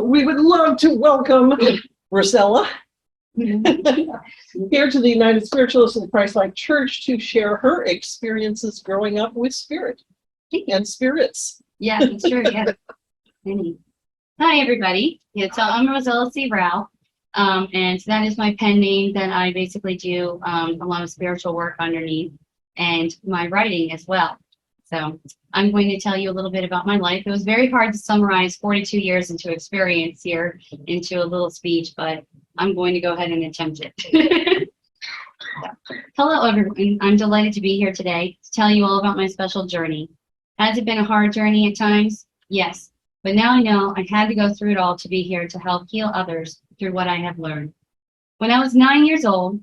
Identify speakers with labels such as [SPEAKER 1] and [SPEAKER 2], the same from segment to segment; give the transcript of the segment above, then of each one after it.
[SPEAKER 1] we would love to welcome Rosella here to the United Spiritualists of the Christ-like Church to share her experiences growing up with spirit and spirits.
[SPEAKER 2] Yeah, it's true. Yeah. Hi, everybody. I'm Rosella C Rowe, and that is my pen name that I basically do a lot of spiritual work underneath, and my writing as well. So I'm going to tell you a little bit about my life. It was very hard to summarize 42 years into experience here into a little speech, but I'm going to go ahead and attempt it. Hello, everyone. I'm delighted to be here today to tell you all about my special journey. Has it been a hard journey at times? Yes. But now I know I had to go through it all to be here to help heal others through what I have learned. When I was 9 years old,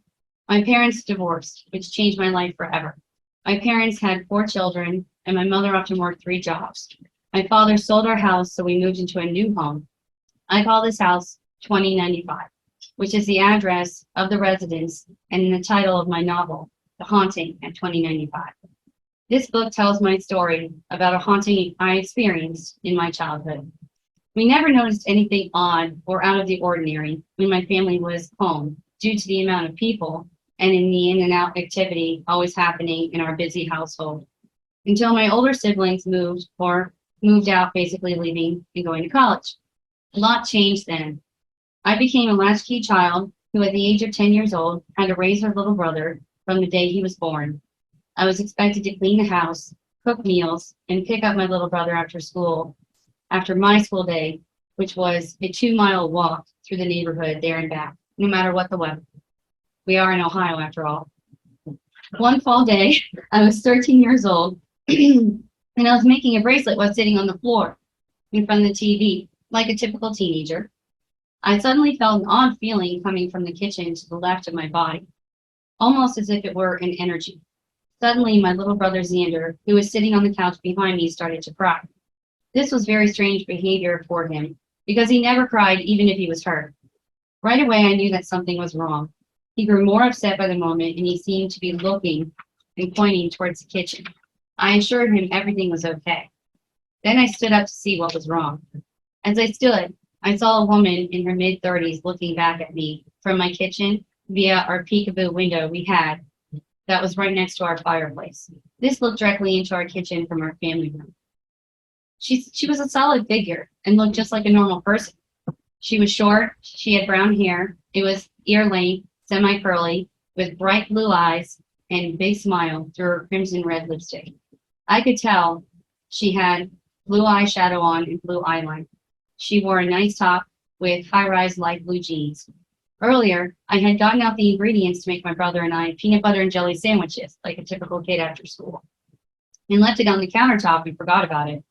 [SPEAKER 2] my parents divorced, which changed my life forever. My parents had 4 children, and my mother often worked 3 jobs. My father sold our house, so we moved into a new home. I call this house 2095, which is the address of the residence and the title of my novel, The Haunting at 2095. This book tells my story about a haunting I experienced in my childhood. We never noticed anything odd or out of the ordinary when my family was home due to the amount of people and in the in and out activity always happening in our busy household. Until my older siblings moved out, basically leaving and going to college. A lot changed then. I became a latchkey child who at the age of 10 years old had to raise her little brother from the day he was born. I was expected to clean the house, cook meals, and pick up my little brother after my school day, which was a 2-mile walk through the neighborhood there and back, no matter what the weather. We are in Ohio after all. One fall day, I was 13 years old, and I was making a bracelet while sitting on the floor in front of the TV, like a typical teenager. I suddenly felt an odd feeling coming from the kitchen to the left of my body, almost as if it were an energy. Suddenly, my little brother Xander, who was sitting on the couch behind me, started to cry. This was very strange behavior for him, because he never cried even if he was hurt. Right away, I knew that something was wrong. He grew more upset by the moment, and he seemed to be looking and pointing towards the kitchen. I assured him everything was okay. Then I stood up to see what was wrong. As I stood, I saw a woman in her mid-30s looking back at me from my kitchen via our peekaboo window we had that was right next to our fireplace. This looked directly into our kitchen from our family room. She was a solid figure and looked just like a normal person. She was short, she had brown hair, it was ear length, semi-curly, with bright blue eyes and big smile through her crimson red lipstick. I could tell she had blue eyeshadow on and blue eyeliner. She wore a nice top with high-rise light blue jeans. Earlier, I had gotten out the ingredients to make my brother and I peanut butter and jelly sandwiches, like a typical kid after school, and left it on the countertop and forgot about it.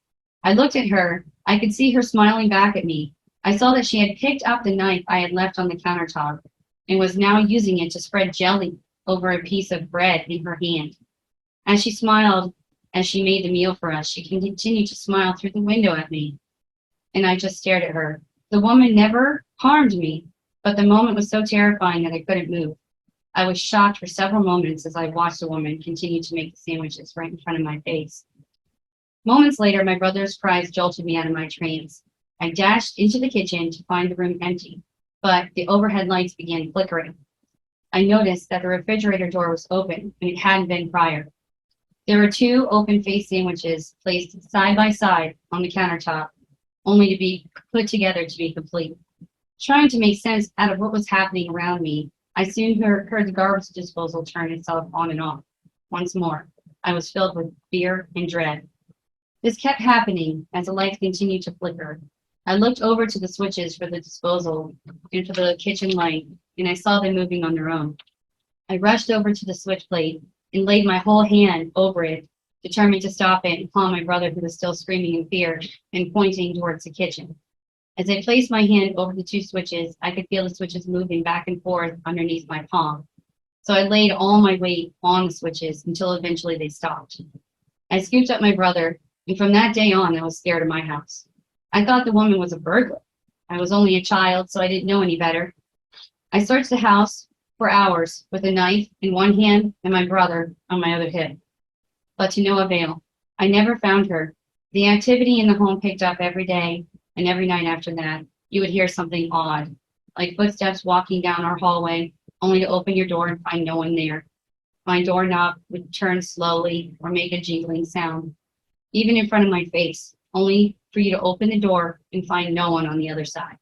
[SPEAKER 2] I looked at her. I could see her smiling back at me. I saw that she had picked up the knife I had left on the countertop and was now using it to spread jelly over a piece of bread in her hand. As she smiled as she made the meal for us, she continued to smile through the window at me, and I just stared at her. The woman never harmed me, but the moment was so terrifying that I couldn't move. I was shocked for several moments as I watched the woman continue to make the sandwiches right in front of my face. Moments later, my brother's cries jolted me out of my trance. I dashed into the kitchen to find the room empty, but the overhead lights began flickering. I noticed that the refrigerator door was open, and it hadn't been prior. There were 2 open-faced sandwiches placed side by side on the countertop, only to be put together to be complete. Trying to make sense out of what was happening around me, I soon heard the garbage disposal turn itself on and off. Once more, I was filled with fear and dread. This kept happening as the lights continued to flicker. I looked over to the switches for the disposal and for the kitchen light, and I saw them moving on their own. I rushed over to the switch plate and laid my whole hand over it, determined to stop it and calm my brother, who was still screaming in fear and pointing towards the kitchen. As I placed my hand over the 2 switches, I could feel the switches moving back and forth underneath my palm. So I laid all my weight on the switches until eventually they stopped. I scooped up my brother, and from that day on, I was scared of my house. I thought the woman was a burglar. I was only a child, so I didn't know any better. I searched the house for hours with a knife in one hand and my brother on my other hip, but to no avail. I never found her. The activity in the home picked up every day and every night after that, you would hear something odd, like footsteps walking down our hallway, only to open your door and find no one there. My doorknob would turn slowly or make a jingling sound, even in front of my face, only for you to open the door and find no one on the other side.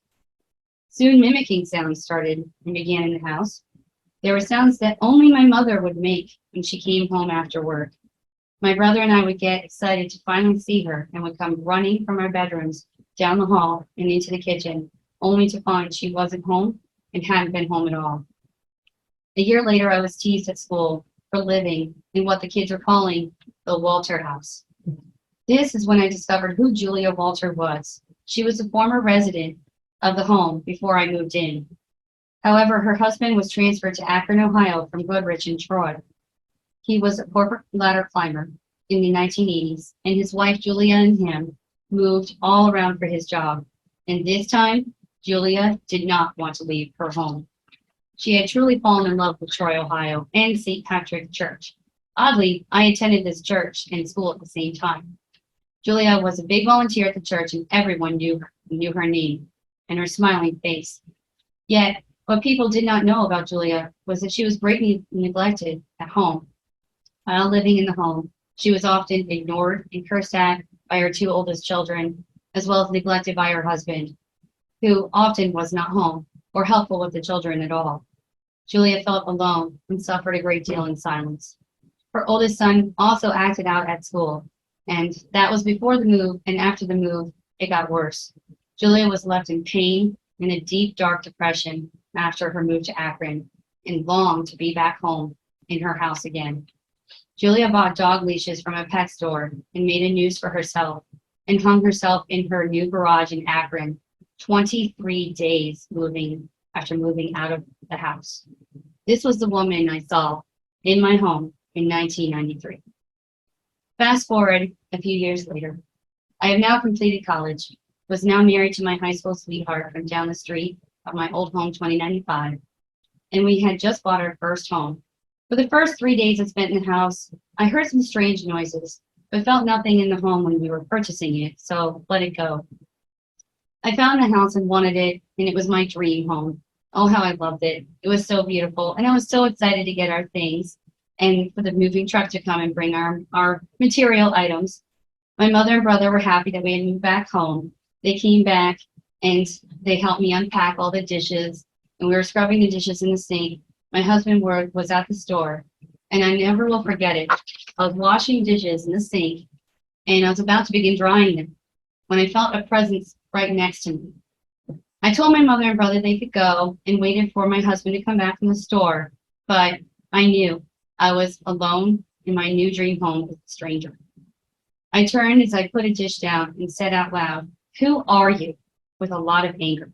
[SPEAKER 2] Soon mimicking sounds started and began in the house. There were sounds that only my mother would make when she came home after work. My brother and I would get excited to finally see her and would come running from our bedrooms down the hall and into the kitchen, only to find she wasn't home and hadn't been home at all. A year later, I was teased at school for living in what the kids were calling the Walter house. This is when I discovered who Julia Walter was. She was a former resident of the home before I moved in. However, her husband was transferred to Akron, Ohio from Goodrich in Troy. He was a corporate ladder climber in the 1980s, and his wife Julia and him moved all around for his job. And this time, Julia did not want to leave her home. She had truly fallen in love with Troy, Ohio, and St. Patrick's Church. Oddly, I attended this church and school at the same time. Julia was a big volunteer at the church, and everyone knew her name and her smiling face. Yet, what people did not know about Julia was that she was greatly neglected at home. While living in the home, she was often ignored and cursed at by her two oldest children, as well as neglected by her husband, who often was not home or helpful with the children at all. Julia felt alone and suffered a great deal in silence. Her oldest son also acted out at school, and that was before the move, and after the move, it got worse. Julia was left in pain and a deep, dark depression after her move to Akron and longed to be back home in her house again. Julia bought dog leashes from a pet store and made a noose for herself and hung herself in her new garage in Akron 23 days after moving out of the house. This was the woman I saw in my home in 1993. Fast forward a few years later. I have now completed college, was now married to my high school sweetheart from down the street of my old home, 2095, and we had just bought our first home. For the first 3 days I spent in the house, I heard some strange noises, but felt nothing in the home when we were purchasing it, so let it go. I found the house and wanted it, and it was my dream home. Oh, how I loved it. It was so beautiful, and I was so excited to get our things and for the moving truck to come and bring our material items. My mother and brother were happy that we had moved back home. They came back, and they helped me unpack all the dishes, and we were scrubbing the dishes in the sink. My husband was at the store, and I never will forget it. I was washing dishes in the sink, and I was about to begin drying them when I felt a presence right next to me. I told my mother and brother they could go and waited for my husband to come back from the store, but I knew I was alone in my new dream home with a stranger. I turned as I put a dish down and said out loud, "Who are you?" with a lot of anger.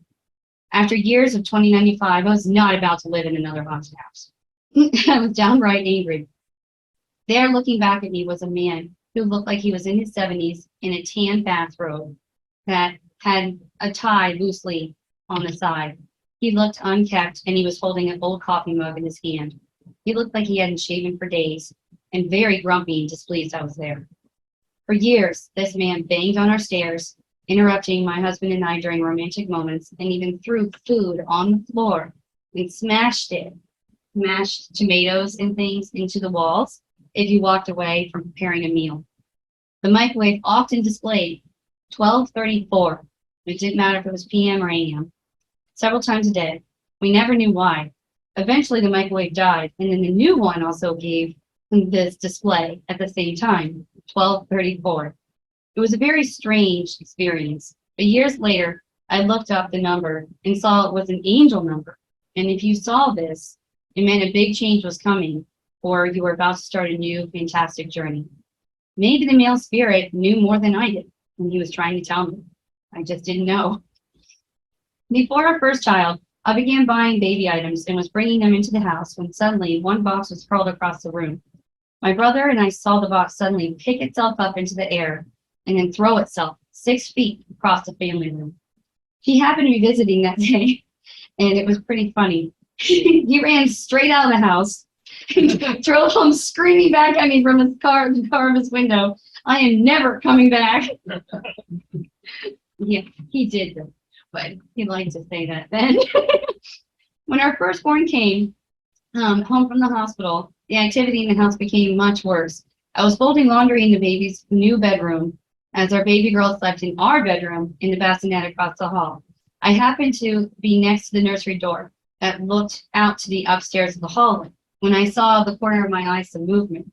[SPEAKER 2] After years of 2095, I was not about to live in another haunted house. I was downright angry. There, looking back at me, was a man who looked like he was in his 70s in a tan bathrobe that had a tie loosely on the side. He looked unkempt, and he was holding an old coffee mug in his hand. He looked like he hadn't shaven for days, and very grumpy and displeased I was there. For years, this man banged on our stairs, interrupting my husband and I during romantic moments, and even threw food on the floor and smashed tomatoes and things into the walls if you walked away from preparing a meal. The microwave often displayed 12:34. It didn't matter if it was PM or AM. Several times a day. We never knew why. Eventually the microwave died, and then the new one also gave this display at the same time, 12:34. It was a very strange experience, but years later, I looked up the number and saw it was an angel number. And if you saw this, it meant a big change was coming, or you were about to start a new, fantastic journey. Maybe the male spirit knew more than I did, and he was trying to tell me. I just didn't know. Before our first child, I began buying baby items and was bringing them into the house when suddenly one box was hurled across the room. My brother and I saw the box suddenly pick itself up into the air and then throw itself 6 feet across the family room. He happened to be visiting that day, and it was pretty funny. He ran straight out of the house, drove home screaming back at me from the car of his window, "I am never coming back." Yeah, he did though. but he liked to say that then. When our firstborn came home from the hospital, the activity in the house became much worse. I was folding laundry in the baby's new bedroom as our baby girl slept in our bedroom in the bassinet across the hall. I happened to be next to the nursery door that looked out to the upstairs of the hallway when I saw the corner of my eye some movement.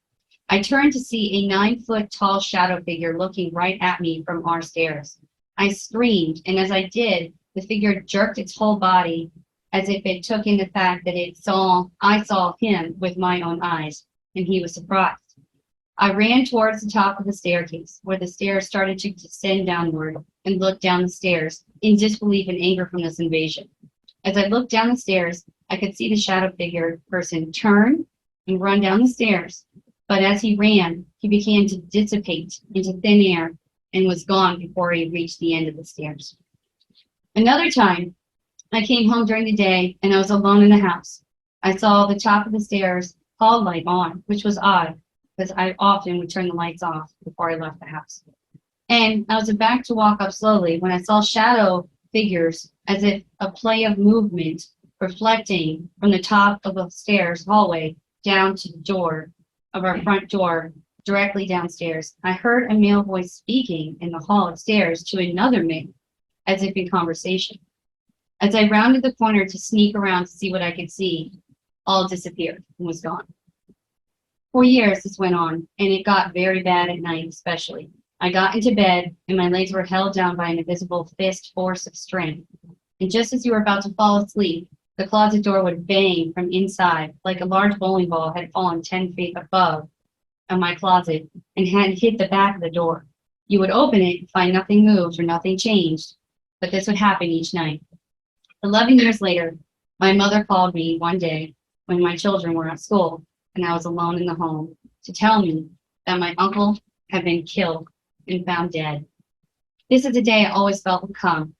[SPEAKER 2] I turned to see a 9-foot tall shadow figure looking right at me from our stairs. I screamed, and as I did, the figure jerked its whole body as if it took in the fact that I saw him with my own eyes, and he was surprised. I ran towards the top of the staircase, where the stairs started to descend downward, and looked down the stairs in disbelief and anger from this invasion. As I looked down the stairs, I could see the shadow figure person turn and run down the stairs. But as he ran, he began to dissipate into thin air and was gone before he reached the end of the stairs. Another time, I came home during the day and I was alone in the house. I saw the top of the stairs hall light on, which was odd because I often would turn the lights off before I left the house. And I was about to walk up slowly when I saw shadow figures as if a play of movement reflecting from the top of the stairs hallway down to the door of our front door directly downstairs. I heard a male voice speaking in the hall upstairs to another man, as if in conversation. As I rounded the corner to sneak around to see what I could see, all disappeared and was gone. For years this went on, and it got very bad at night especially. I got into bed, and my legs were held down by an invisible fist force of strength. And just as you were about to fall asleep, the closet door would bang from inside, like a large bowling ball had fallen 10 feet above my closet and had hit the back of the door. You would open it and find nothing moved or nothing changed, but this would happen each night. 11 years later, my mother called me one day when my children were at school and I was alone in the home to tell me that my uncle had been killed and found dead. This is the day I always felt would come.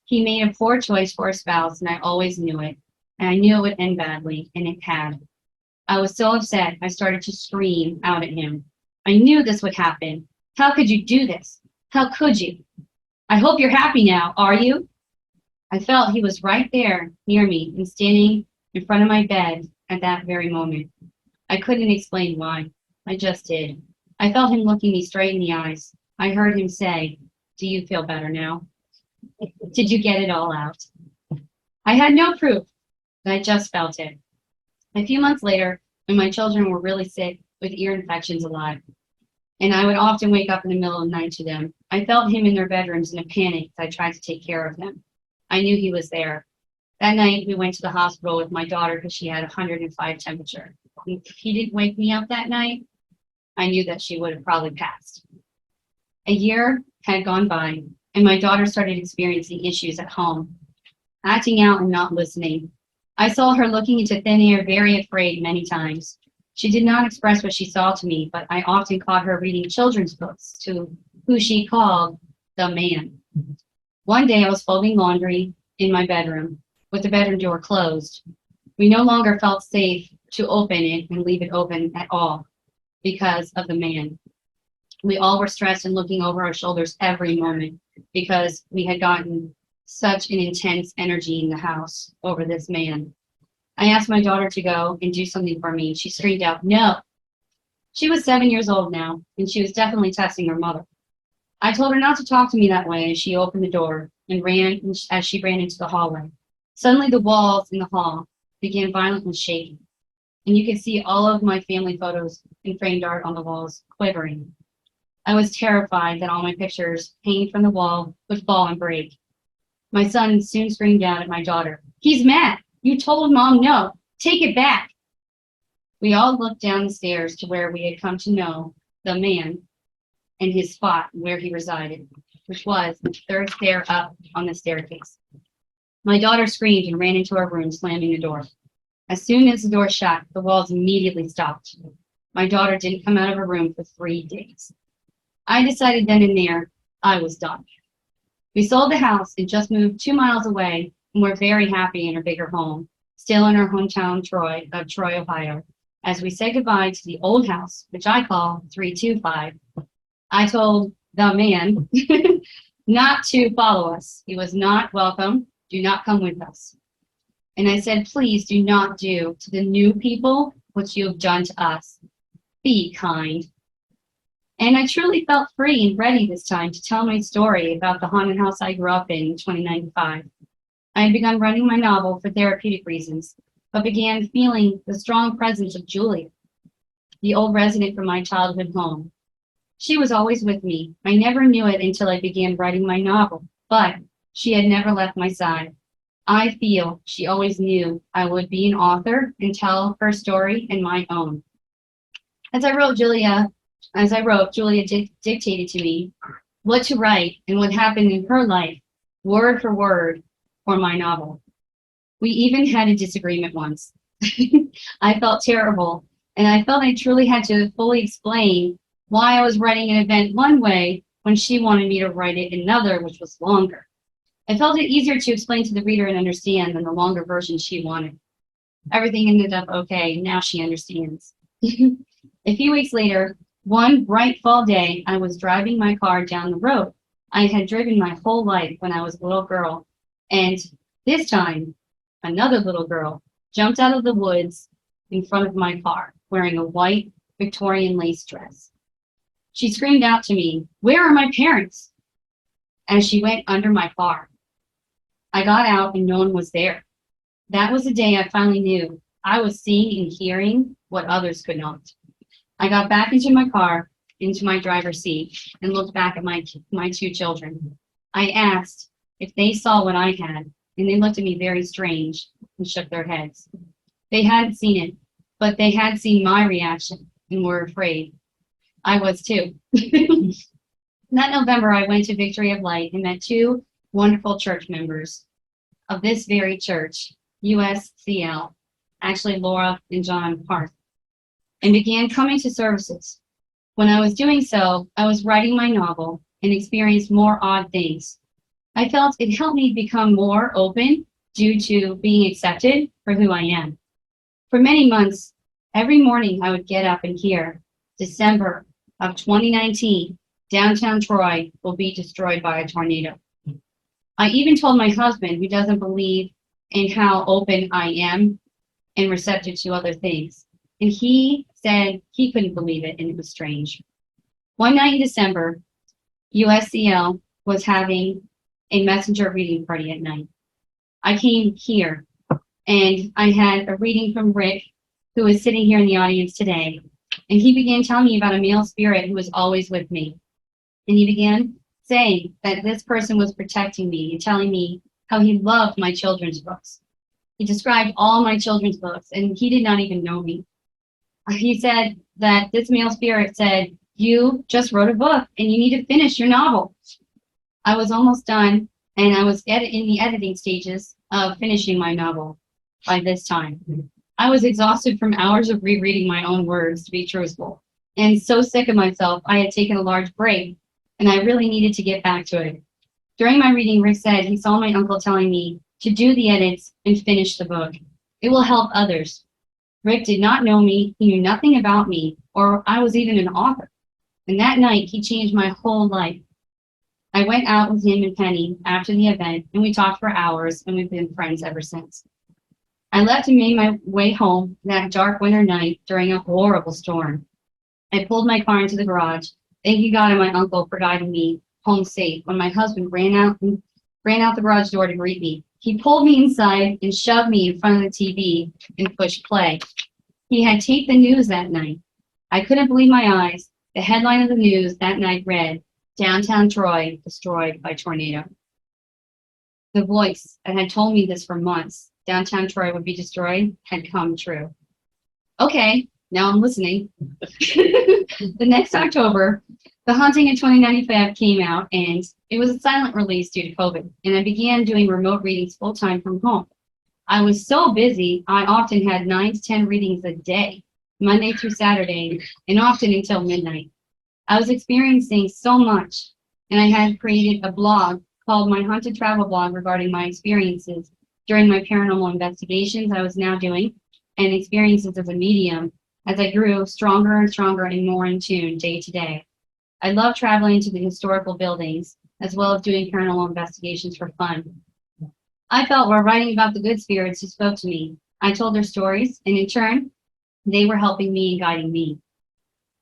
[SPEAKER 2] He made a poor choice for a spouse, and I always knew it. And I knew it would end badly, and it had. I was so upset, I started to scream out at him. I knew this would happen. How could you do this? How could you? I hope you're happy now, are you? I felt he was right there near me and standing in front of my bed at that very moment. I couldn't explain why. I just did. I felt him looking me straight in the eyes. I heard him say, "Do you feel better now? Did you get it all out?" I had no proof, but I just felt it. A few months later, when my children were really sick with ear infections alive, and I would often wake up in the middle of the night to them, I felt him in their bedrooms in a panic as I tried to take care of them. I knew he was there. That night, we went to the hospital with my daughter because she had 105 temperature. If he didn't wake me up that night, I knew that she would have probably passed. A year had gone by, and my daughter started experiencing issues at home, acting out and not listening. I saw her looking into thin air, very afraid many times. She did not express what she saw to me, but I often caught her reading children's books to who she called the man. One day I was folding laundry in my bedroom with the bedroom door closed. We no longer felt safe to open it and leave it open at all because of the man. We all were stressed and looking over our shoulders every moment because we had gotten such an intense energy in the house over this man. I asked my daughter to go and do something for me. She screamed out, "No." She was 7 years old now, and she was definitely testing her mother. I told her not to talk to me that way as she opened the door and as she ran into the hallway. Suddenly the walls in the hall began violently shaking, and you could see all of my family photos and framed art on the walls quivering. I was terrified that all my pictures hanging from the wall would fall and break. My son soon screamed out at my daughter, "He's mad. You told Mom no. Take it back." We all looked down the stairs to where we had come to know the man and his spot where he resided, which was the third stair up on the staircase. My daughter screamed and ran into her room, slamming the door. As soon as the door shut, the walls immediately stopped. My daughter didn't come out of her room for 3 days. I decided then and there I was done. We sold the house and just moved 2 miles away, and we're very happy in our bigger home, still in our hometown of Troy, Ohio. As we said goodbye to the old house, which I call 325, I told the man not to follow us. He was not welcome. Do not come with us. And I said, please do not do to the new people what you have done to us. Be kind. And I truly felt free and ready this time to tell my story about the haunted house I grew up in 2095. I had begun writing my novel for therapeutic reasons, but began feeling the strong presence of Julia, the old resident from my childhood home. She was always with me. I never knew it until I began writing my novel, but she had never left my side. I feel she always knew I would be an author and tell her story and my own. As I wrote, Julia dictated to me what to write and what happened in her life, word for word, for my novel. We even had a disagreement once. I felt terrible, and I felt I truly had to fully explain why I was writing an event one way when she wanted me to write it another, which was longer. I felt it easier to explain to the reader and understand than the longer version she wanted. Everything ended up okay. Now she understands. A few weeks later, one bright fall day, I was driving my car down the road I had driven my whole life when I was a little girl. And this time, another little girl jumped out of the woods in front of my car, wearing a white Victorian lace dress. She screamed out to me, "Where are my parents?" as she went under my car. I got out and no one was there. That was the day I finally knew I was seeing and hearing what others could not. I got back into my car, into my driver's seat, and looked back at my two children. I asked if they saw what I had, and they looked at me very strange and shook their heads. They hadn't seen it, but they had seen my reaction and were afraid. I was too. That November, I went to Victory of Light and met two wonderful church members of this very church, USCL, actually Laura and John Park, and began coming to services. When I was doing so, I was writing my novel and experienced more odd things. I felt it helped me become more open due to being accepted for who I am. For many months, every morning I would get up and hear, December of 2019, downtown Troy will be destroyed by a tornado. I even told my husband, who doesn't believe in how open I am and receptive to other things. And he said he couldn't believe it and it was strange. One night in December, USCL was having a messenger reading party at night. I came here and I had a reading from Rick, who is sitting here in the audience today. And he began telling me about a male spirit who was always with me. And he began saying that this person was protecting me and telling me how he loved my children's books. He described all my children's books, and he did not even know me. He said that this male spirit said, "You just wrote a book and you need to finish your novel." I was almost done, and I was in the editing stages of finishing my novel by this time. I was exhausted from hours of rereading my own words, to be truthful, and so sick of myself, I had taken a large break, and I really needed to get back to it. During my reading, Rick said he saw my uncle telling me to do the edits and finish the book. It will help others. Rick did not know me, he knew nothing about me, or I was even an author. And that night, he changed my whole life. I went out with him and Penny after the event, and we talked for hours, and we've been friends ever since. I left and made my way home that dark winter night during a horrible storm. I pulled my car into the garage, thanking God and my uncle for guiding me home safe when my husband ran out the garage door to greet me. He pulled me inside and shoved me in front of the TV and pushed play. He had taped the news that night. I couldn't believe my eyes. The headline of the news that night read, "Downtown Troy destroyed by tornado." The voice that had told me this for months, downtown Troy would be destroyed, had come true. Okay, now I'm listening. The next October, The Haunting in 2095 came out, and it was a silent release due to COVID, and I began doing remote readings full-time from home. I was so busy, I often had 9 to 10 readings a day, Monday through Saturday, and often until midnight. I was experiencing so much, and I had created a blog called my Haunted Travel Blog regarding my experiences during my paranormal investigations I was now doing, and experiences as a medium as I grew stronger and stronger and more in tune day to day. I love traveling to the historical buildings as well as doing paranormal investigations for fun. I felt while writing about the good spirits who spoke to me, I told their stories, and in turn, they were helping me and guiding me.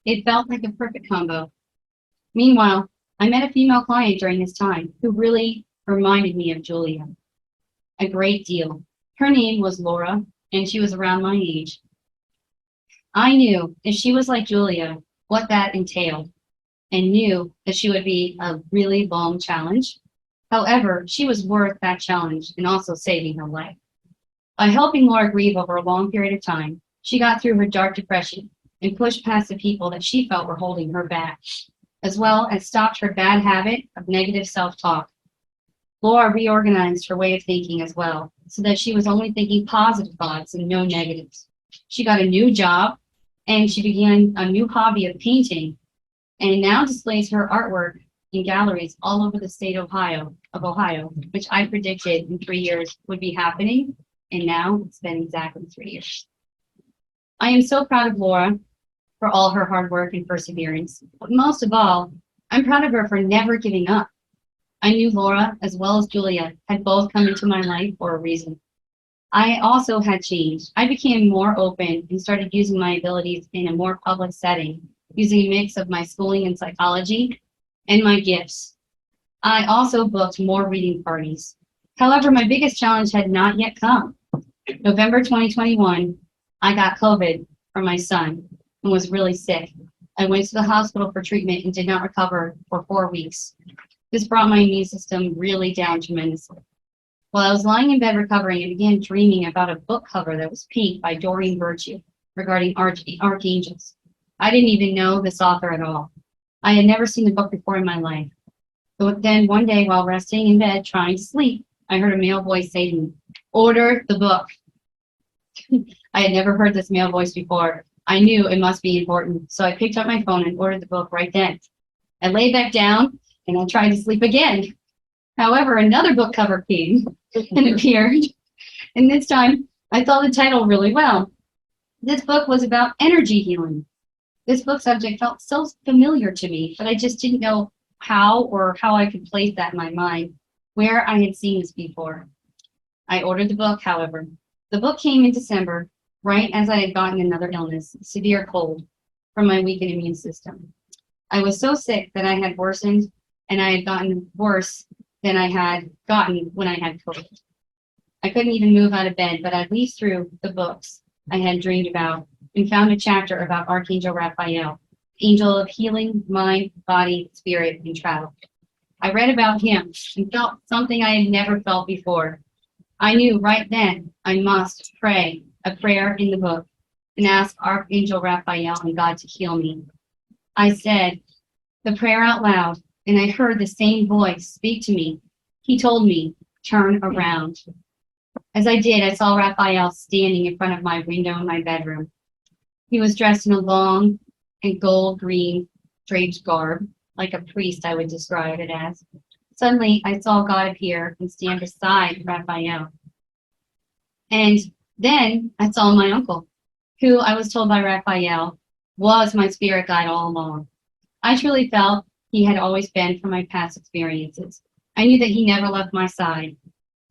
[SPEAKER 2] It felt like a perfect combo. Meanwhile, I met a female client during this time who really reminded me of Julia a great deal. Her name was Laura, and she was around my age. I knew if she was like Julia, what that entailed, and knew that she would be a really long challenge. However, she was worth that challenge and also saving her life. By helping Laura grieve over a long period of time, she got through her dark depression and pushed past the people that she felt were holding her back, as well as stopped her bad habit of negative self-talk. Laura reorganized her way of thinking as well, so that she was only thinking positive thoughts and no negatives. She got a new job, and she began a new hobby of painting, and now displays her artwork in galleries all over the state of Ohio, which I predicted in 3 years would be happening, and now it's been exactly 3 years. I am so proud of Laura for all her hard work and perseverance, but most of all, I'm proud of her for never giving up. I knew Laura, as well as Julia, had both come into my life for a reason. I also had changed. I became more open and started using my abilities in a more public setting, using a mix of my schooling in psychology and my gifts. I also booked more reading parties. However, my biggest challenge had not yet come. November 2021, I got COVID from my son and was really sick. I went to the hospital for treatment and did not recover for 4 weeks. This brought my immune system really down tremendously. While I was lying in bed recovering, I began dreaming about a book cover that was pink by Doreen Virtue regarding archangels. I didn't even know this author at all. I had never seen the book before in my life. But then one day while resting in bed trying to sleep, I heard a male voice say to me, "Order the book." I had never heard this male voice before. I knew it must be important, so I picked up my phone and ordered the book right then. I lay back down and I tried to sleep again. However, another book cover came and appeared, and this time I saw the title really well. This book was about energy healing. This book subject felt so familiar to me, but I just didn't know how I could place that in my mind, where I had seen this before. I ordered the book, however. The book came in December, right as I had gotten another illness, severe cold, from my weakened immune system. I was so sick that I had worsened, and I had gotten worse than I had gotten when I had COVID. I couldn't even move out of bed, but I leafed through the books I had dreamed about and found a chapter about Archangel Raphael, angel of healing, mind, body, spirit, and travel. I read about him and felt something I had never felt before. I knew right then I must pray a prayer in the book and ask Archangel Raphael and God to heal me. I said the prayer out loud, and I heard the same voice speak to me. He told me, "Turn around." As I did, I saw Raphael standing in front of my window in my bedroom. He was dressed in a long and gold green draped garb, like a priest I would describe it as. Suddenly, I saw God appear and stand beside Raphael. And then I saw my uncle, who I was told by Raphael was my spirit guide all along. I truly felt he had always been from my past experiences. I knew that he never left my side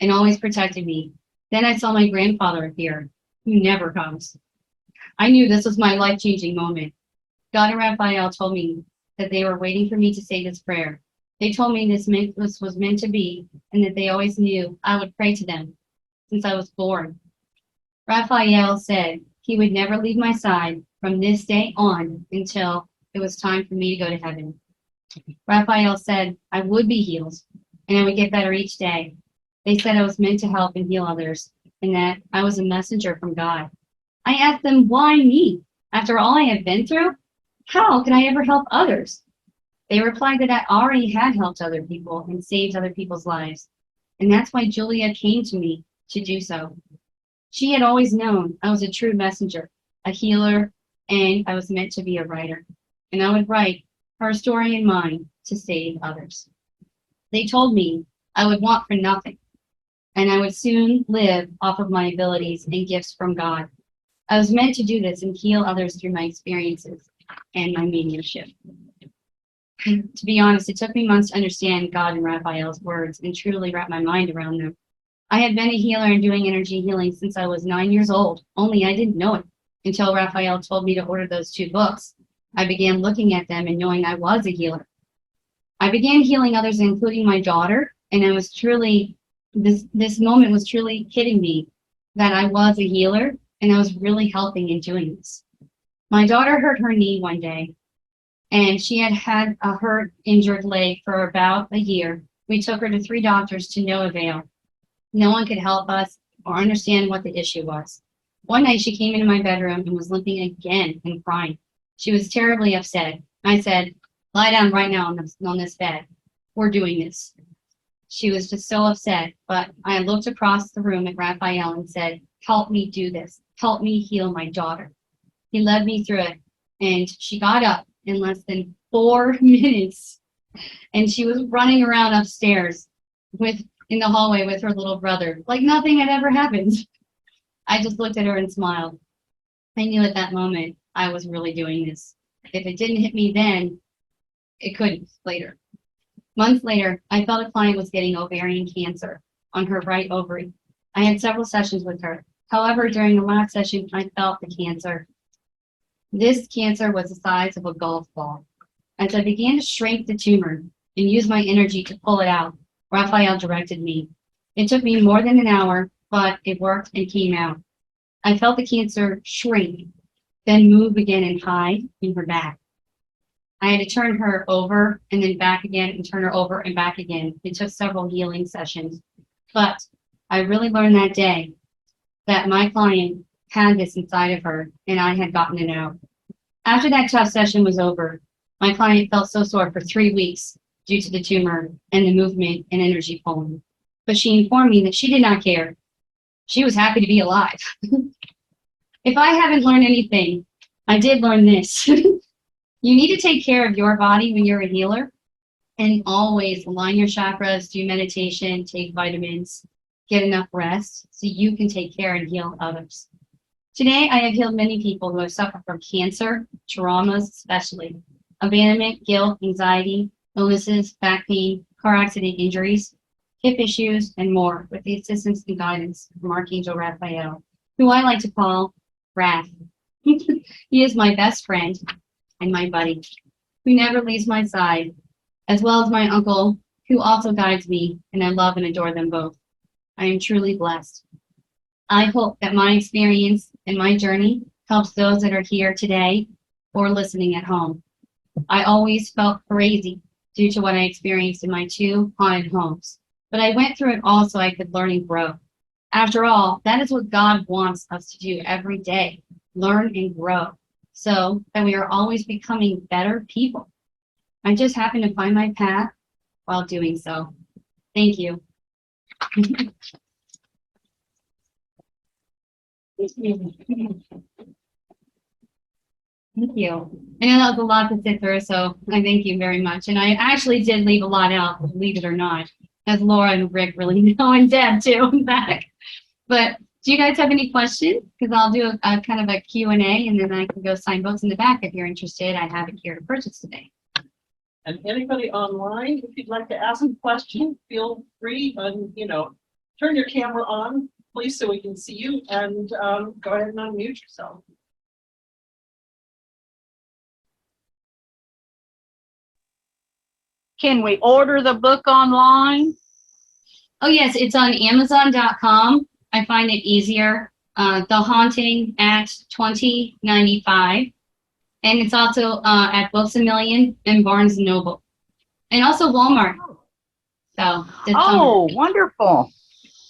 [SPEAKER 2] and always protected me. Then I saw my grandfather appear, who never comes. I knew this was my life-changing moment. God and Raphael told me that they were waiting for me to say this prayer. They told me this was meant to be, and that they always knew I would pray to them since I was born. Raphael said he would never leave my side from this day on until it was time for me to go to heaven. Raphael said I would be healed, and I would get better each day. They said I was meant to help and heal others, and that I was a messenger from God. I asked them, why me? After all I had been through, how can I ever help others? They replied that I already had helped other people and saved other people's lives, and that's why Julia came to me to do so. She had always known I was a true messenger, a healer, and I was meant to be a writer, and I would write her story in mine to save others. They told me I would want for nothing, and I would soon live off of my abilities and gifts from God. I was meant to do this and heal others through my experiences and my mediumship. To be honest, it took me months to understand God and Raphael's words and truly wrap my mind around them. I had been a healer and doing energy healing since I was 9 years old, only I didn't know it until Raphael told me to order those 2 books. I began looking at them and knowing I was a healer. I began healing others, including my daughter, and it was truly, this moment was truly hitting me that I was a healer and I was really helping in doing this. My daughter hurt her knee one day, and she had had a hurt, injured leg for about a year. We took her to 3 doctors to no avail. No one could help us or understand what the issue was. One night she came into my bedroom and was limping again and crying. She was terribly upset. I said, "Lie down right now on this bed. We're doing this." She was just so upset, but I looked across the room at Raphael and said, "Help me do this. Help me heal my daughter." He led me through it, and she got up in less than 4 minutes, and she was running around upstairs in the hallway with her little brother, like nothing had ever happened. I just looked at her and smiled. I knew at that moment I was really doing this. If it didn't hit me then, it couldn't later. Months later, I felt a client was getting ovarian cancer on her right ovary. I had several sessions with her. However, during the last session, I felt the cancer. This cancer was the size of a golf ball. As I began to shrink the tumor and use my energy to pull it out, Raphael directed me. It took me more than an hour, but it worked and came out. I felt the cancer shrink, then move again and hide in her back. I had to turn her over and then back again and turn her over and back again. It took several healing sessions, but I really learned that day that my client had this inside of her and I had gotten it out. After that tough session was over, my client felt so sore for 3 weeks due to the tumor and the movement and energy pulling. But she informed me that she did not care. She was happy to be alive. If I haven't learned anything, I did learn this. You need to take care of your body when you're a healer, and always align your chakras, do meditation, take vitamins, get enough rest so you can take care and heal others. Today, I have healed many people who have suffered from cancer, traumas especially, abandonment, guilt, anxiety, illnesses, back pain, car accident injuries, hip issues, and more with the assistance and guidance from Archangel Raphael, who I like to call Raph. He is my best friend and my buddy, who never leaves my side, as well as my uncle, who also guides me, and I love and adore them both. I am truly blessed. I hope that my experience and my journey helps those that are here today or listening at home. I always felt crazy due to what I experienced in my 2 haunted homes, but I went through it all so I could learn and grow. After all, that is what God wants us to do every day, learn and grow, so that we are always becoming better people. I just happened to find my path while doing so. Thank you. Thank you. I know that was a lot to sit through, so I thank you very much. And I actually did leave a lot out, believe it or not, as Laura and Rick really know, and Deb too, in back. But do you guys have any questions? Because I'll do a kind of a Q&A, and then I can go sign books in the back if you're interested. I have it here to purchase today.
[SPEAKER 1] And anybody online, if you'd like to ask a question, feel free and, turn your camera on, please, so we can see you, and go ahead and unmute yourself.
[SPEAKER 3] Can we order the book online?
[SPEAKER 2] Oh, yes, it's on Amazon.com. I find it easier. The Haunting at $20.95. And it's also at Books A Million and Barnes & Noble. And also Walmart. So,
[SPEAKER 3] Oh, wonderful.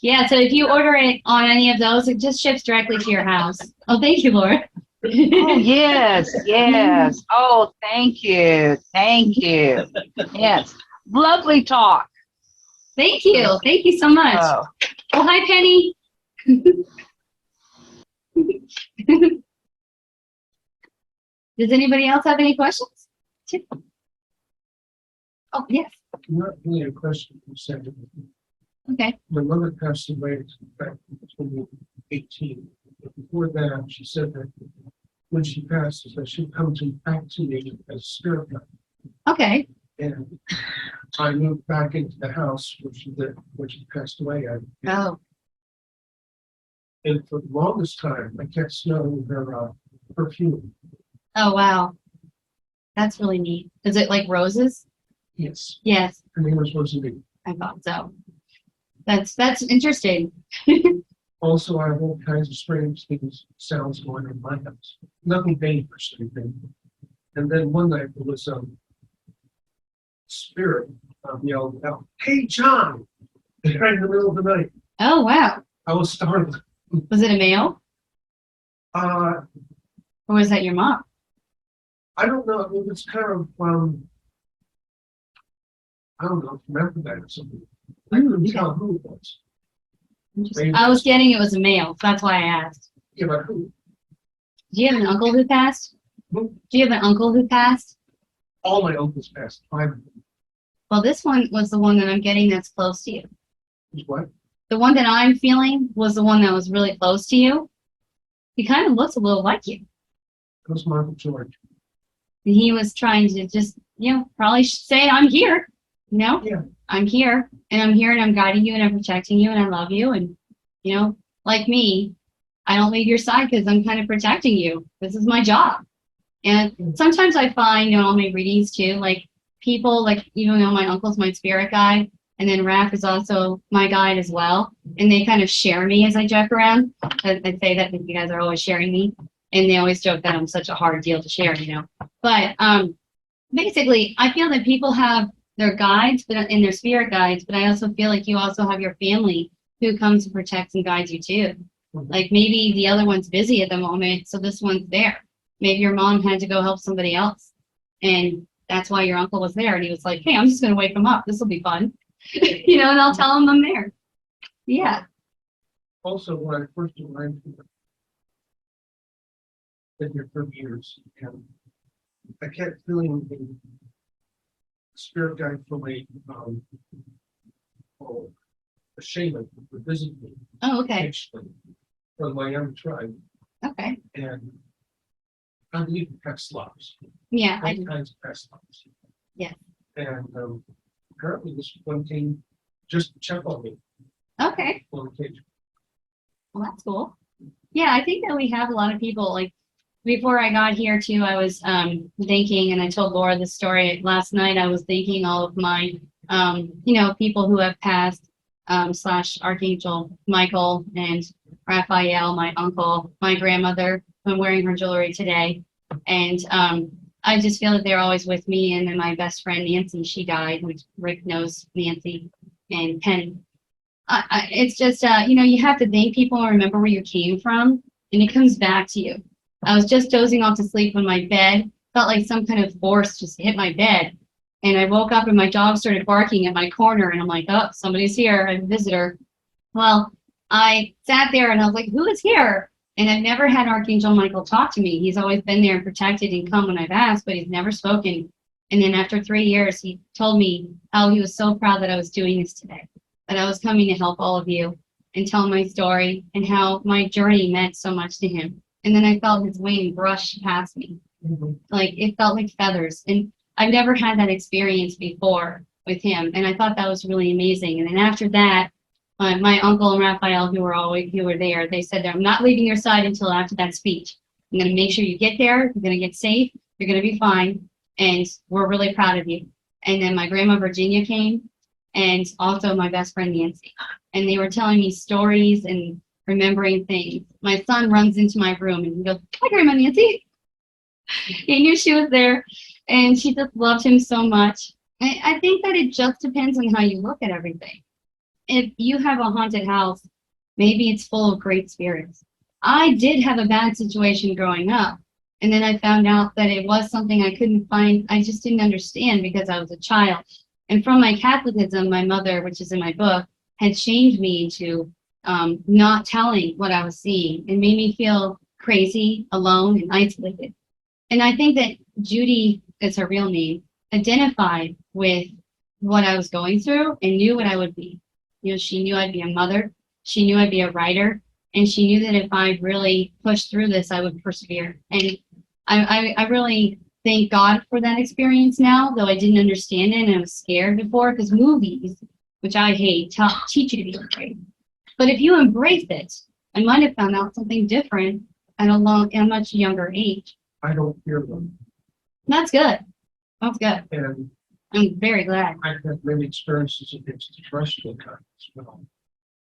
[SPEAKER 2] yeah, so if you order it on any of those, it just ships directly to your house. Oh, thank you, Laura.
[SPEAKER 3] Oh, yes, yes. Oh, thank you. Thank you. Yes. Lovely talk.
[SPEAKER 2] Thank you. Thank you so much.
[SPEAKER 3] Oh,
[SPEAKER 2] Oh, hi, Penny. Does anybody else have any questions? Oh, yes.
[SPEAKER 4] Not really a question for second.
[SPEAKER 2] Okay.
[SPEAKER 4] My mother passed away back in 2018. But before that, she said that when she passed, that she'd come back to me as spirit guide.
[SPEAKER 2] Okay.
[SPEAKER 4] And I moved back into the house, which she passed away at.
[SPEAKER 2] Oh,
[SPEAKER 4] And for the longest time, I kept smelling her perfume.
[SPEAKER 2] oh, wow. That's really neat. Is it like roses?
[SPEAKER 4] Yes,
[SPEAKER 2] Yes,
[SPEAKER 4] her name was Rosalie.
[SPEAKER 2] I thought so. That's interesting.
[SPEAKER 4] Also, I have all kinds of strange things, sounds going on in my house. Nothing dangerous or anything. And then one night there was spirit yelled out, "Hey, John!" Right in the middle of the night.
[SPEAKER 2] Oh, wow.
[SPEAKER 4] I was startled.
[SPEAKER 2] Was it a male
[SPEAKER 4] Uh,
[SPEAKER 2] or was that your mom?
[SPEAKER 4] I don't know. It was kind of I don't know. Remember that or something. I couldn't tell who it was.
[SPEAKER 2] Interesting. I was getting it was a male. So that's why I asked.
[SPEAKER 4] Yeah, but who?
[SPEAKER 2] Do you have an uncle who passed?
[SPEAKER 4] Who?
[SPEAKER 2] Do you have an uncle who passed?
[SPEAKER 4] All my uncles passed. 5 of them.
[SPEAKER 2] Well, this one was the one that I'm getting that's close to you.
[SPEAKER 4] Was what?
[SPEAKER 2] The one that I'm feeling was the one that was really close to you. He kind of looks a little like you.
[SPEAKER 4] It was Michael George.
[SPEAKER 2] And he was trying to just, probably say, I'm here.
[SPEAKER 4] Yeah.
[SPEAKER 2] I'm here and I'm here and I'm guiding you and I'm protecting you and I love you. And, like me, I don't leave your side because I'm kind of protecting you. This is my job. And sometimes I find, all my readings too, like people, like, even though my uncle's my spirit guide, and then Raph is also my guide as well. And they kind of share me as I joke around. I say that because you guys are always sharing me. And they always joke that I'm such a hard deal to share, But basically, I feel that people have their guides and their spirit guides, but I also feel like you also have your family who comes and protects and guides you too. Like maybe the other one's busy at the moment, so this one's there. Maybe your mom had to go help somebody else. And that's why your uncle was there. And he was like, hey, I'm just going to wake him up. This will be fun. And I'll tell him I'm there. Yeah.
[SPEAKER 4] Also, when I first arrived here, been here for years, and I kept feeling the spirit guide from a shaman who visited me
[SPEAKER 2] Oh, okay.
[SPEAKER 4] actually from my own tribe,
[SPEAKER 2] Okay.
[SPEAKER 4] and I believe in past lives,
[SPEAKER 2] Yeah.
[SPEAKER 4] all kinds of past lives.
[SPEAKER 2] Yeah.
[SPEAKER 4] And apparently this one came just to check on me
[SPEAKER 2] Okay.
[SPEAKER 4] on occasion.
[SPEAKER 2] Well, that's cool. Yeah, I think that we have a lot of people, like, before I got here too, I was thinking, and I told Laura this story last night, I was thinking all of my, people who have passed, / Archangel Michael and Raphael, my uncle, my grandmother. I'm wearing her jewelry today. And I just feel that they're always with me. And then my best friend, Nancy, she died, which Rick knows Nancy and Penny. It's just, you have to thank people and remember where you came from, and it comes back to you. I was just dozing off to sleep when my bed felt like some kind of force just hit my bed. And I woke up and my dog started barking at my corner, and I'm like, oh, somebody's here, I'm a visitor. Well, I sat there and I was like, who is here? And I've never had Archangel Michael talk to me. He's always been there and protected and come when I've asked, but he's never spoken. And then after 3 years, he told me how he was so proud that I was doing this today, that I was coming to help all of you and tell my story and how my journey meant so much to him. And then I felt his wing brush past me. Like it felt like feathers. And I've never had that experience before with him. And I thought that was really amazing. And then after that, my uncle and Raphael, who were there, they said, I'm not leaving your side until after that speech. I'm going to make sure you get there. You're going to get safe. You're going to be fine. And we're really proud of you. And then my grandma Virginia came, and also my best friend Nancy. And they were telling me stories and remembering things. My son runs into my room and he goes, hi, Grandma Nancy. He knew she was there, and she just loved him so much. I think that it just depends on how you look at everything. If you have a haunted house, maybe it's full of great spirits. I did have a bad situation growing up, and then I found out that it was something I couldn't find. I just didn't understand because I was a child. And from my Catholicism, my mother, which is in my book, had shamed me into not telling what I was seeing, and made me feel crazy, alone, and isolated. And I think that Judy, is her real name, identified with what I was going through and knew what I would be. She knew I'd be a mother. She knew I'd be a writer. And she knew that if I really pushed through this, I would persevere. And I really thank God for that experience now, though I didn't understand it and I was scared before because movies, which I hate, teach you to be afraid. But if you embrace it, I might have found out something different at a much younger age.
[SPEAKER 4] I don't fear them.
[SPEAKER 2] That's good. That's good.
[SPEAKER 4] And
[SPEAKER 2] I'm very glad.
[SPEAKER 4] I've had many experiences against the terrestrial kind as well.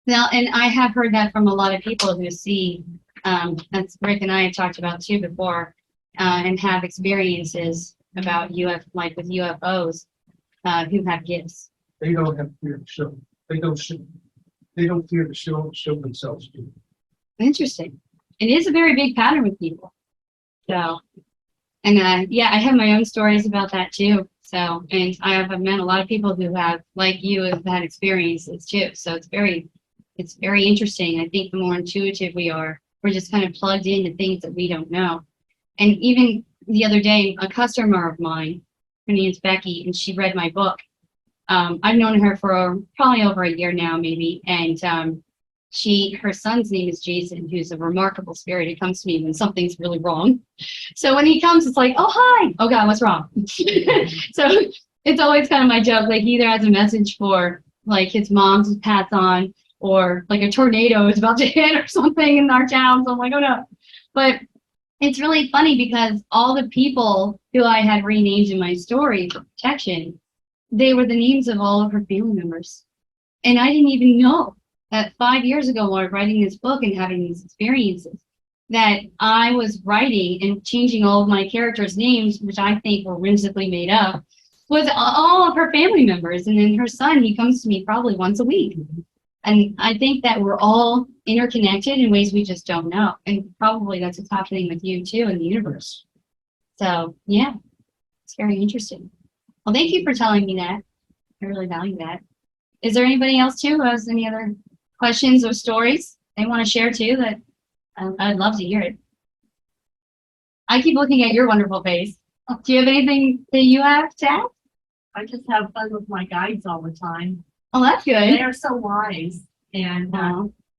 [SPEAKER 2] Now, and I have heard that from a lot of people who see, that's Rick and I have talked about too before, and have experiences about like with UFOs, who have gifts.
[SPEAKER 4] They don't have fear to show. They don't show. They don't fear to show themselves to.
[SPEAKER 2] Interesting. It is a very big pattern with people. So, and yeah, I have my own stories about that too. So, and I have met a lot of people who have, like you, have had experiences too. So it's very interesting. I think the more intuitive we are, we're just kind of plugged into things that we don't know. And even the other day, a customer of mine, her name is Becky, and she read my book. I've known her for probably over a year now, maybe. And her son's name is Jason, who's a remarkable spirit. He comes to me when something's really wrong. So when he comes, it's like, oh, hi. Oh, God, what's wrong? So it's always kind of my joke. Like, he either has a message for, like, his mom to pass on, or, like, a tornado is about to hit or something in our town. So I'm like, oh, no. But it's really funny because all the people who I had renamed in my story for protection, they were the names of all of her family members. And I didn't even know that 5 years ago, while writing this book and having these experiences, that I was writing and changing all of my characters' names, which I think were whimsically made up, was all of her family members. And then her son, he comes to me probably once a week. And I think that we're all interconnected in ways we just don't know. And probably that's what's happening with you too in the universe. So yeah, it's very interesting. Well, thank you for telling me that. I really value that. Is there anybody else too who has any other questions or stories they want to share too? That I'd love to hear it. I keep looking at your wonderful face. Do you have anything that you have to add?
[SPEAKER 5] I just have fun with my guides all the time.
[SPEAKER 2] Oh, that's
[SPEAKER 5] They
[SPEAKER 2] good.
[SPEAKER 5] are so wise, and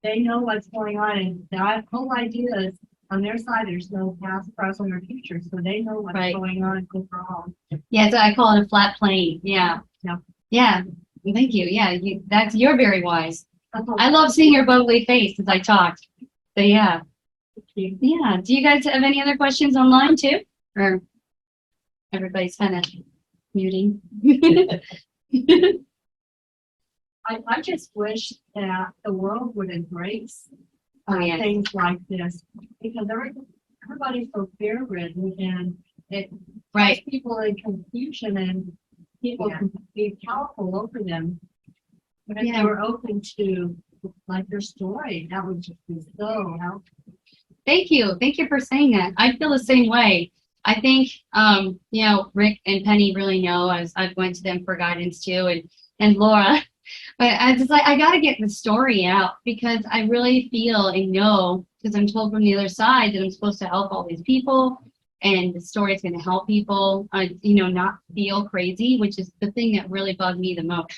[SPEAKER 5] they know what's going on. And the whole idea is, on their side, there's no past, present, or future, so they know what's
[SPEAKER 2] Right.
[SPEAKER 5] going on overall.
[SPEAKER 2] Yeah, so I call it a flat plane. Yeah.
[SPEAKER 5] Yeah.
[SPEAKER 2] Yeah. Thank you. Yeah, you're very wise. I love seeing your bubbly face as I talked. So yeah. Yeah. Do you guys have any other questions online too? Or everybody's kind of muting?
[SPEAKER 5] I just wish that the world would embrace
[SPEAKER 2] Oh, yes.
[SPEAKER 5] things like this, because everybody's so fear-ridden, and it
[SPEAKER 2] Right.
[SPEAKER 5] puts people in confusion, and people
[SPEAKER 2] Yeah.
[SPEAKER 5] can be powerful over them. But if
[SPEAKER 2] Yeah.
[SPEAKER 5] they were open to, like, their story, that would just be so helpful.
[SPEAKER 2] Thank you. Thank you for saying that. I feel the same way. I think, Rick and Penny really know, as I've went to them for guidance too, and Laura. But I just I got to get the story out because I really feel and know, because I'm told from the other side that I'm supposed to help all these people, and the story is going to help people, not feel crazy, which is the thing that really bugged me the most.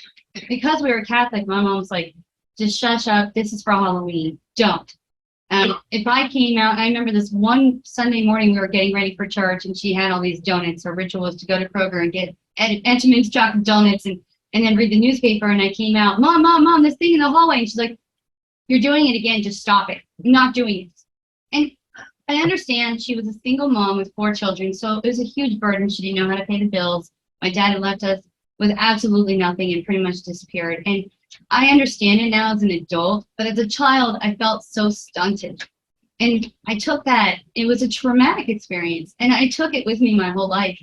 [SPEAKER 2] Because we were Catholic, my mom was like, just shush up. This is for Halloween. Don't. If I came out, I remember this one Sunday morning we were getting ready for church, and she had all these donuts. Her ritual was to go to Kroger and get Entenmann's chocolate donuts and then read the newspaper. And I came out, Mom, this thing in the hallway. And she's like, you're doing it again. Just stop it. I'm not doing it. And I understand she was a single mom with 4 children, so it was a huge burden. She didn't know how to pay the bills. My dad had left us with absolutely nothing and pretty much disappeared. And I understand it now as an adult, but as a child, I felt so stunted. And I took that. It was a traumatic experience, and I took it with me my whole life.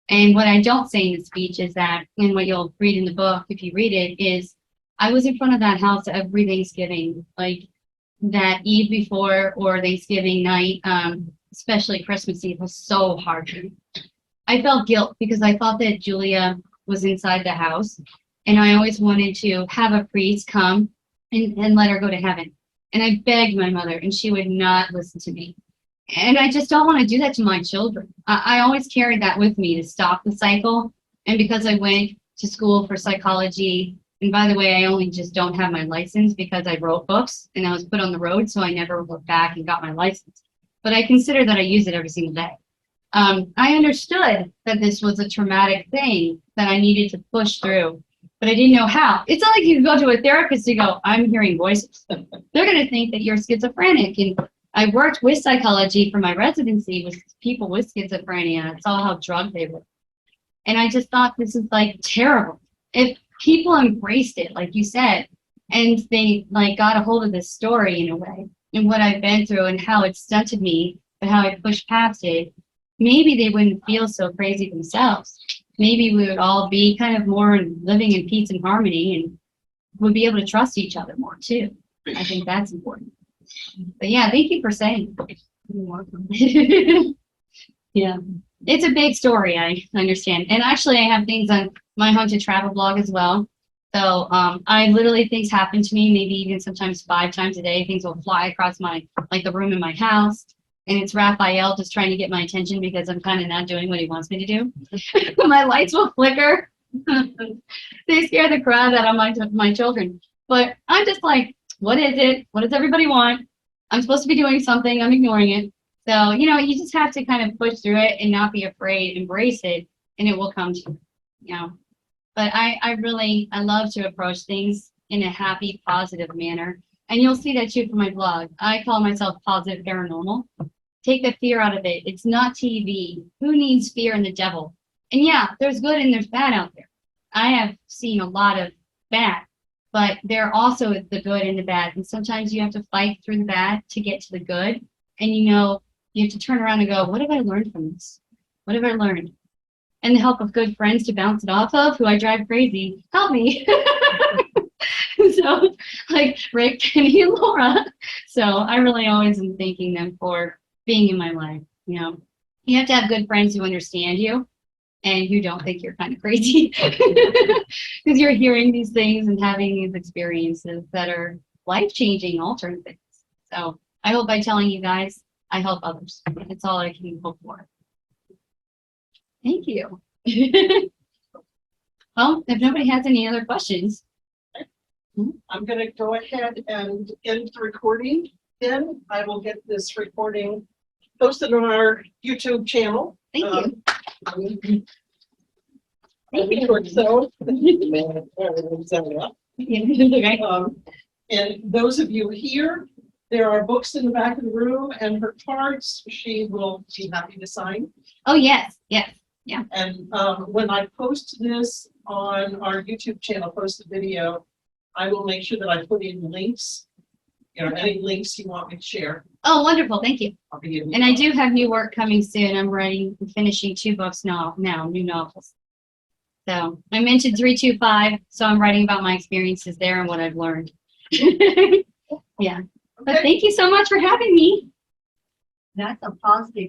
[SPEAKER 2] And what I don't say in the speech is that, and what you'll read in the book if you read it, is I was in front of that house every Thanksgiving, like that eve before or Thanksgiving night, especially Christmas Eve, was so hard for me. I felt guilt because I thought that Julia was inside the house, and I always wanted to have a priest come and let her go to heaven. And I begged my mother, and she would not listen to me. And I just don't want to do that to my children. I always carried that with me to stop the cycle. And because I went to school for psychology, and by the way, I only just don't have my license because I wrote books and I was put on the road, so I never looked back and got my license. But I consider that I use it every single day. I understood that this was a traumatic thing that I needed to push through, but I didn't know how. It's not like you can go to a therapist and go, I'm hearing voices. They're going to think that you're schizophrenic. And I worked with psychology for my residency with people with schizophrenia. I saw how drugged they were. And I just thought, this is like terrible. If people embraced it, like you said, and they like got a hold of this story in a way, and what I've been through and how it stunted me, but how I pushed past it, maybe they wouldn't feel so crazy themselves. Maybe we would all be kind of more living in peace and harmony, and would be able to trust each other more too. I think that's important. But yeah, thank you for saying. Yeah, it's a big story. I understand, and actually, I have things on my Haunted Travel blog as well. So I literally, things happen to me, maybe even sometimes 5 times a day. Things will fly across my, like the room in my house. And it's Raphael just trying to get my attention because I'm kind of not doing what he wants me to do. My lights will flicker. They scare the crap out of my children. But I'm just like, what is it? What does everybody want? I'm supposed to be doing something. I'm ignoring it. So, you know, you just have to kind of push through it and not be afraid, embrace it, and it will come to you, you know. But I love to approach things in a happy, positive manner. And you'll see that too from my blog. I call myself Positive Paranormal. Take the fear out of it. It's not TV. Who needs fear and the devil? And yeah, there's good and there's bad out there. I have seen a lot of bad, but there are also the good and the bad. And sometimes you have to fight through the bad to get to the good. And you know, you have to turn around and go, what have I learned from this? What have I learned? And the help of good friends to bounce it off of, who I drive crazy, help me. So, like Rick, Kenny, and Laura. So I really always am thanking them for being in my life. You know, you have to have good friends who understand you and who don't think you're kind of crazy, because you're hearing these things and having these experiences that are life-changing, altering things. So I hope by telling you guys, I help others. That's all I can hope for. Thank you. Well, if nobody has any other questions.
[SPEAKER 1] I'm going to go ahead and end the recording. Then I will get this recording posted on our YouTube channel.
[SPEAKER 2] Thank you.
[SPEAKER 1] And those of you here, there are books in the back of the room and her cards she will be happy to sign.
[SPEAKER 2] Oh, yes, yes.
[SPEAKER 1] And when I post this on our YouTube channel, post the video, I will make sure that I put in links, you know, any links you want me to share.
[SPEAKER 2] Oh, wonderful. Thank you.
[SPEAKER 1] I'll be giving you.
[SPEAKER 2] And I do have new work coming soon. I'm finishing 2 books now, new novels. So I mentioned 325, so I'm writing about my experiences there and what I've learned. Yeah. But thank you so much for having me.
[SPEAKER 5] That's a positive